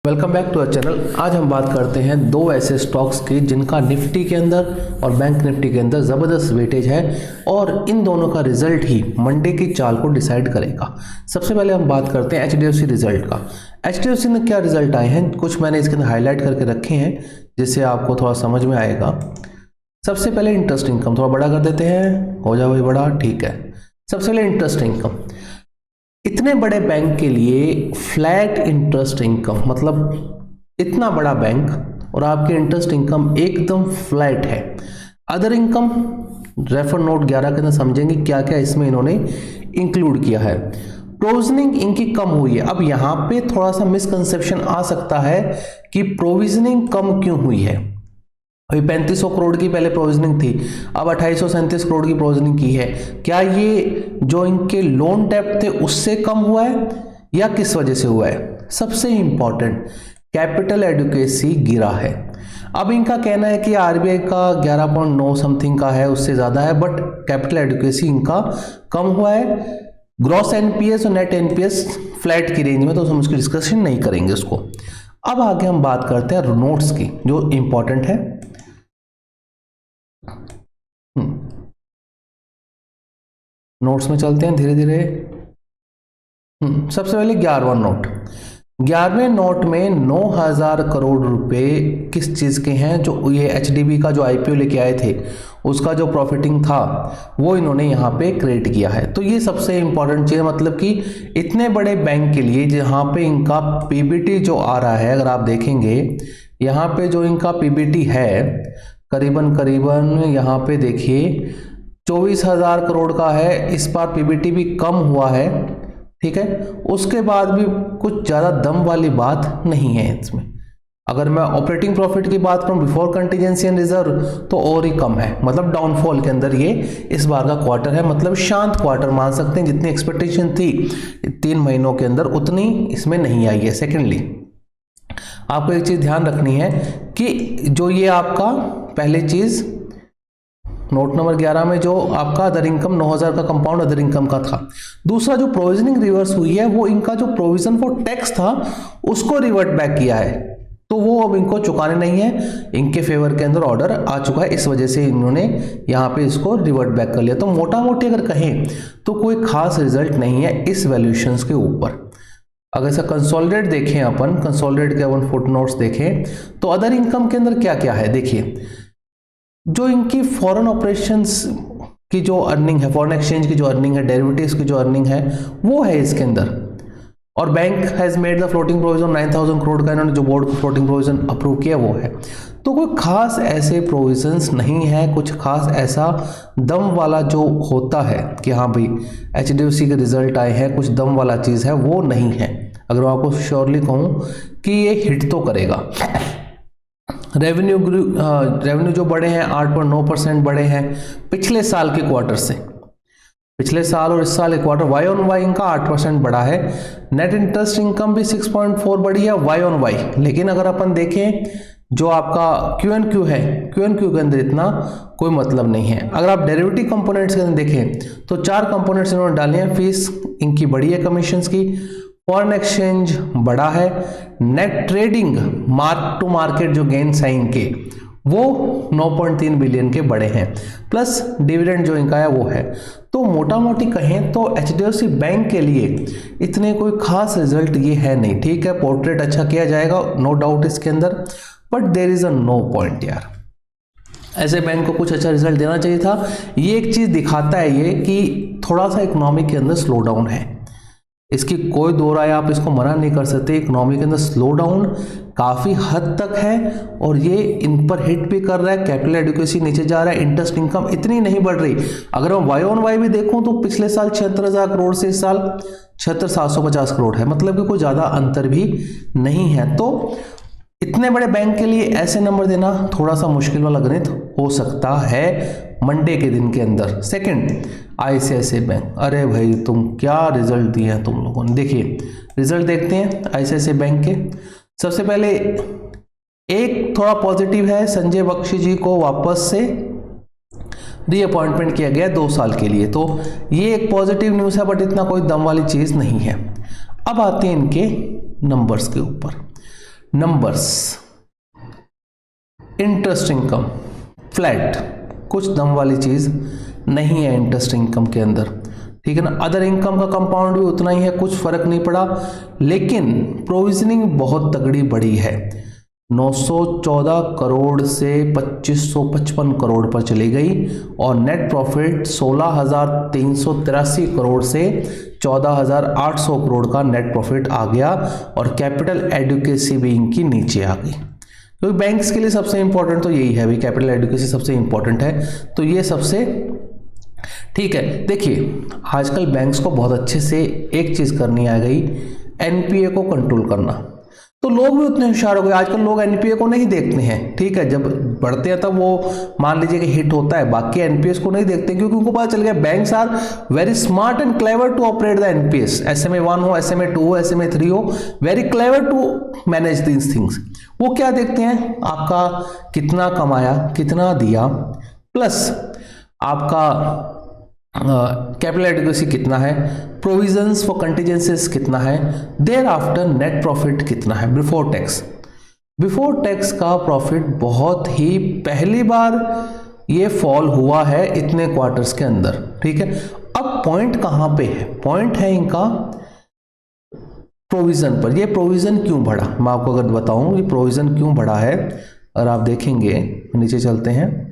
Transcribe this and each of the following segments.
Welcome back to our channel. आज हम बात करते हैं दो ऐसे स्टॉक्स की जिनका निफ्टी के अंदर और बैंक निफ्टी के अंदर ज़बरदस्त वेटेज है और इन दोनों का रिजल्ट ही मंडे की चाल को डिसाइड करेगा। सबसे पहले हम बात करते हैं एचडीएफसी रिजल्ट का। एचडीएफसी में क्या रिजल्ट आए हैं, कुछ मैंने इसके अंदर हाईलाइट करके रखे हैं जिससे आपको थोड़ा समझ में आएगा। सबसे पहले इंटरेस्ट इनकम थोड़ा बड़ा कर देते हैं, हो जाए वही बड़ा, ठीक है। सबसे पहले इंटरेस्ट इनकम, इतने बड़े बैंक के लिए फ्लैट इंटरेस्ट इनकम, मतलब इतना बड़ा बैंक और आपके इंटरेस्ट इनकम एकदम फ्लैट है। अदर इनकम रेफर नोट 11 के अंदर समझेंगे क्या क्या इसमें इन्होंने इंक्लूड किया है। प्रोविजनिंग इनकी कम हुई है। अब यहाँ पे थोड़ा सा मिसकंसेप्शन आ सकता है कि प्रोविजनिंग कम क्यों हुई है। अभी 3500 करोड़ की पहले प्रोविजनिंग थी, अब 2837 करोड़ की प्रोविजनिंग की है। क्या ये जो इनके लोन डेप्ट थे उससे कम हुआ है या किस वजह से हुआ है? सबसे इंपॉर्टेंट, कैपिटल एडिक्वेसी गिरा है। अब इनका कहना है कि आरबीआई का 11.9 समथिंग का है, उससे ज़्यादा है, बट कैपिटल एडिक्वेसी इनका कम हुआ है। ग्रॉस एनपीएस और नेट एनपीएस फ्लैट की रेंज में, तो हम उसकी डिस्कशन नहीं करेंगे उसको। अब आगे हम बात करते हैं नोट्स की जो इंपॉर्टेंट है। नोट्स में चलते हैं धीरे धीरे। सबसे पहले 11वां नोट। 11वें नोट में 9000 करोड़ रुपए किस चीज़ के हैं? जो ये एचडीबी का जो आईपीओ लेके आए थे उसका जो प्रॉफिटिंग था वो इन्होंने यहाँ पे क्रिएट किया है। तो ये सबसे इंपॉर्टेंट चीज़, मतलब कि इतने बड़े बैंक के लिए जहाँ पे इनका पीबीटी जो आ रहा है, अगर आप देखेंगे यहाँ पे जो इनका पीबीटी है करीबन यहाँ पे देखिए 24,000 करोड़ का है। इस बार पीबीटी भी कम हुआ है, ठीक है। उसके बाद भी कुछ ज़्यादा दम वाली बात नहीं है इसमें। अगर मैं ऑपरेटिंग प्रॉफिट की बात करूं बिफोर कंटीजेंसी एंड रिजर्व तो और ही कम है, मतलब डाउनफॉल के अंदर ये इस बार का क्वार्टर है, मतलब शांत क्वार्टर मान सकते हैं। जितनी एक्सपेक्टेशन थी 3 महीनों के अंदर उतनी इसमें नहीं आई है। सेकेंडली, आपको एक चीज़ ध्यान रखनी है कि जो ये आपका पहली चीज़ नोट नंबर 11 में जो आपका अदर इनकम 9000 का कंपाउंड अदर इनकम का था। दूसरा जो प्रोविजनिंग रिवर्स हुई है वो इनका जो प्रोविजन फॉर टैक्स था उसको रिवर्ट बैक किया है, तो वो अब इनको चुकाने नहीं है, इनके फेवर के अंदर ऑर्डर आ चुका है। इस वजह से इन्होंने यहाँ पे इसको रिवर्ट बैक कर लिया। तो मोटा मोटी अगर कहें तो कोई खास रिजल्ट नहीं है इस वैल्यूएशंस के ऊपर। अगर ऐसा कंसोलिडेट देखें अपन, कंसोलिडेट के अपन फुटनोट्स देखें तो अदर इनकम के अंदर क्या क्या है देखिए। जो इनकी फॉरेन ऑपरेशंस की जो अर्निंग है, फॉरेन एक्सचेंज की जो अर्निंग है, डेरिवेटिव्स की जो अर्निंग है वो है इसके अंदर। और bank has made the floating provision 9000 crore का इन्होंने जो बोर्ड को फ्लोटिंग प्रोविजन अप्रूव किया वो है। तो कोई खास ऐसे प्रोविजंस नहीं है, कुछ खास ऐसा दम वाला जो होता है कि हाँ भाई एचडीएफसी के रिजल्ट आए हैं, कुछ दम वाला चीज़ है, वो नहीं है। अगर मैं आपको श्योरली कहूँ कि ये हिट तो करेगा। रेवेन्यू जो बढ़े हैं 8.9% बढ़े हैं पिछले साल के क्वार्टर से। पिछले साल और इस साल एक क्वार्टर वाई ऑन वाई इनका 8% बढ़ा है। नेट इंटरेस्ट इनकम भी 6.4 बढ़ी है वाई ऑन वाई। लेकिन अगर अपन देखें जो आपका क्यू एन क्यू है, क्यू एन क्यू के अंदर इतना कोई मतलब नहीं है। अगर आप डेरिवेटिव कंपोनेंट्स के अंदर देखें तो 4 कंपोनेंट्स इन्होंने डाले हैं। फीस इनकी बढ़ी है कमीशंस की, फॉरेन एक्सचेंज बढ़ा है, net trading mark to market जो गेन्स हैं इनके वो 9.3 बिलियन के बढ़े हैं, प्लस डिविडेंड जो इनका है वो है। तो मोटा मोटी कहें तो एचडीएफसी बैंक के लिए इतने कोई खास रिजल्ट ये है नहीं। ठीक है, पोर्ट्रेट अच्छा किया जाएगा, नो डाउट इसके अंदर, but there is a no point यार। ऐसे बैंक को कुछ अच्छा रिजल्ट देना चाहिए था। ये एक चीज़ दिखाता है ये कि थोड़ा सा इकोनॉमी के अंदर स्लो डाउन है, इसकी कोई दो राय, आप इसको मना नहीं कर सकते। इकोनॉमी के अंदर स्लो डाउन काफ़ी हद तक है और ये इन पर हिट भी कर रहा है। कैपिटल एडिक्वेसी नीचे जा रहा है, इंटरेस्ट इनकम इतनी नहीं बढ़ रही। अगर मैं वाई ऑन वाई भी देखूं तो पिछले साल 76,000 करोड़ से इस साल 76,750 करोड़ है, मतलब कि कोई ज़्यादा अंतर भी नहीं है। तो इतने बड़े बैंक के लिए ऐसे नंबर देना थोड़ा सा मुश्किल वाला गणित हो सकता है मंडे के दिन के अंदर। सेकंड, आईसीआईसीआई बैंक, अरे भाई तुम क्या रिजल्ट दिए हैं तुम लोगों ने। देखिए रिजल्ट देखते हैं आईसीआईसीआई बैंक के। सबसे पहले एक थोड़ा पॉजिटिव है, संजय बख्शी जी को वापस से रीअपॉइंटमेंट किया गया 2 साल के लिए, तो ये एक पॉजिटिव न्यूज़ है, बट इतना कोई दम वाली चीज़ नहीं है। अब आते हैं इनके नंबर्स के ऊपर। नंबर्स, इंटरेस्ट इनकम फ्लैट, कुछ दम वाली चीज नहीं है इंटरेस्ट इनकम के अंदर, ठीक है ना। अदर इनकम का कंपाउंड भी उतना ही है, कुछ फर्क नहीं पड़ा, लेकिन प्रोविजनिंग बहुत तगड़ी बढ़ी है, 914 करोड़ से 2555 करोड़ पर चली गई, और नेट प्रॉफिट 16,383 करोड़ से 14,800 करोड़ का नेट प्रॉफिट आ गया, और कैपिटल एडुकेसी भी इनकी नीचे आ गई, क्योंकि बैंक्स के लिए सबसे इंपॉर्टेंट तो यही है भाई, कैपिटल एडुकेसी सबसे इंपॉर्टेंट है, तो ये सबसे ठीक है। देखिए आजकल बैंक्स को बहुत अच्छे से एक चीज करनी आ गई, एनपीए को कंट्रोल करना, तो लोग भी उतने होशियार हो गए, आजकल लोग एनपीए को नहीं देखते हैं, ठीक है, जब बढ़ते हैं तब वो मान लीजिए कि हिट होता है, बाकी एनपीएस को नहीं देखते, क्योंकि उनको पता चल गया banks are very smart and clever to operate the NPS, SMA 1 हो, SMA 2 हो, SMA 3 हो, very clever to manage these things. वो क्या देखते हैं, आपका कितना कमाया, कितना दिया, प्लस आपका कैपिटल एडुकेसी कितना है, प्रोविजंस फॉर कंटीजेंसीज कितना है, देयर आफ्टर नेट प्रॉफिट कितना है बिफोर टैक्स। बिफोर टैक्स का प्रॉफिट बहुत ही पहली बार ये फॉल हुआ है इतने क्वार्टर्स के अंदर, ठीक है। अब पॉइंट कहां पे है, पॉइंट है इनका प्रोविजन पर। ये प्रोविजन क्यों बढ़ा, मैं आपको अगर बताऊं ये प्रोविजन क्यों बढ़ा है, और आप देखेंगे नीचे चलते हैं,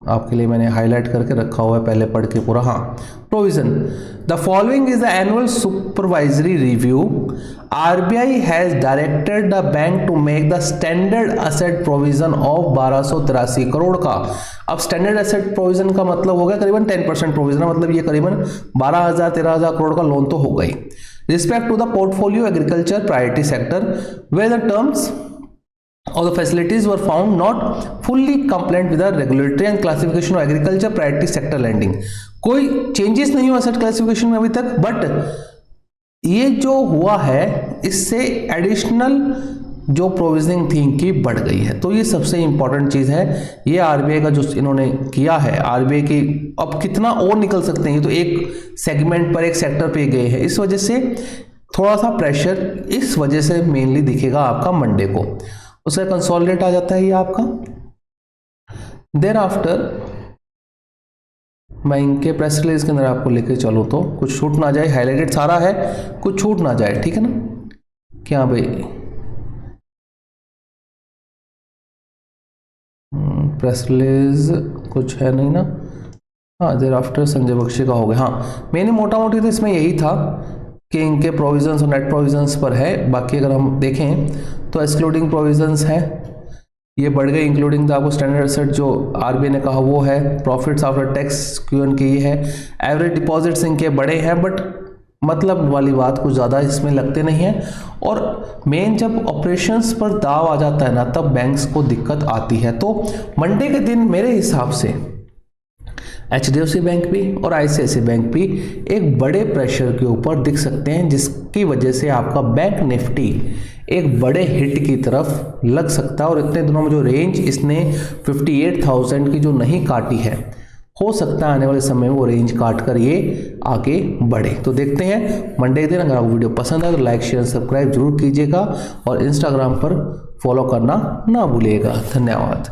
आपके लिए मैंने हाईलाइट करके रखा हुआ है, पहले पढ़ के पूरा। हाँ, provision, the following is the annual supervisory review, RBI has directed the bank to make the standard asset provision of 1283 crore का। अब स्टैंडर्ड एसेट प्रोविजन का मतलब हो गया करीबन 10% प्रोविजन, मतलब ये करीबन 12,000-13,000 करोड़ का लोन तो हो गई। Respect to the portfolio agriculture priority sector where the terms or the facilities were found not fully compliant with the regulatory and classification of agriculture priority sector lending। कोई चेंजेस नहीं हुआ एसेट क्लासिफिकेशन में अभी तक, but ये जो हुआ है इससे एडिशनल जो प्रोविजनिंग थी इनकी बढ़ गई है, तो ये सबसे इंपॉर्टेंट चीज है। ये आरबीआई का जो इन्होंने किया है, आरबीआई की अब कितना और निकल सकते हैं, ये तो एक सेगमेंट पर एक सेक्टर पे गए हैं, इस वजह से थोड़ा सा प्रेशर इस वजह से मेनली दिखेगा आपका मंडे को, उसका कंसोलिडेट आ जाता है ये आपका। देयर आफ्टर मैं इनके प्रेस रिलीज के अंदर आपको लेके चलूँ तो कुछ छूट ना जाए, हाईलाइटेड सारा है, कुछ छूट ना जाए, ठीक है ना। क्या भाई प्रेस रिलीज कुछ है नहीं ना, हाँ देयर आफ्टर संजय बख्शी का हो गया। हाँ मैंने मोटा मोटी तो इसमें यही था कि इनके प्रोविजंस और नेट प्रोविजंस पर है, बाकी अगर हम देखें तो एक्सक्लूडिंग प्रोविजंस है ये बढ़ गई, इंक्लूडिंग द आपको स्टैंडर्ड एसेट जो आरबीआई ने कहा वो है, प्रॉफिट्स आफ्टर टैक्स क्यूएन की ये है, एवरेज डिपॉजिट्स इनके बड़े हैं, बट मतलब वाली बात कुछ ज़्यादा इसमें लगते नहीं है, और मेन जब ऑपरेशंस पर दाव आ जाता है ना तब बैंक्स को दिक्कत आती है। तो मंडे के दिन मेरे हिसाब से एचडीएफसी बैंक भी और आईसीआईसीआई बैंक भी एक बड़े प्रेशर के ऊपर दिख सकते हैं, जिसकी वजह से आपका बैंक निफ्टी एक बड़े हिट की तरफ लग सकता है, और इतने दिनों में जो रेंज इसने 58,000 की जो नहीं काटी है, हो सकता है आने वाले समय में वो रेंज काट कर ये आगे बढ़े। तो देखते हैं मंडे के दिन। अगर आपको वीडियो पसंद आए तो लाइक शेयर सब्सक्राइब जरूर कीजिएगा, और इंस्टाग्राम पर फॉलो करना ना भूलिएगा। धन्यवाद।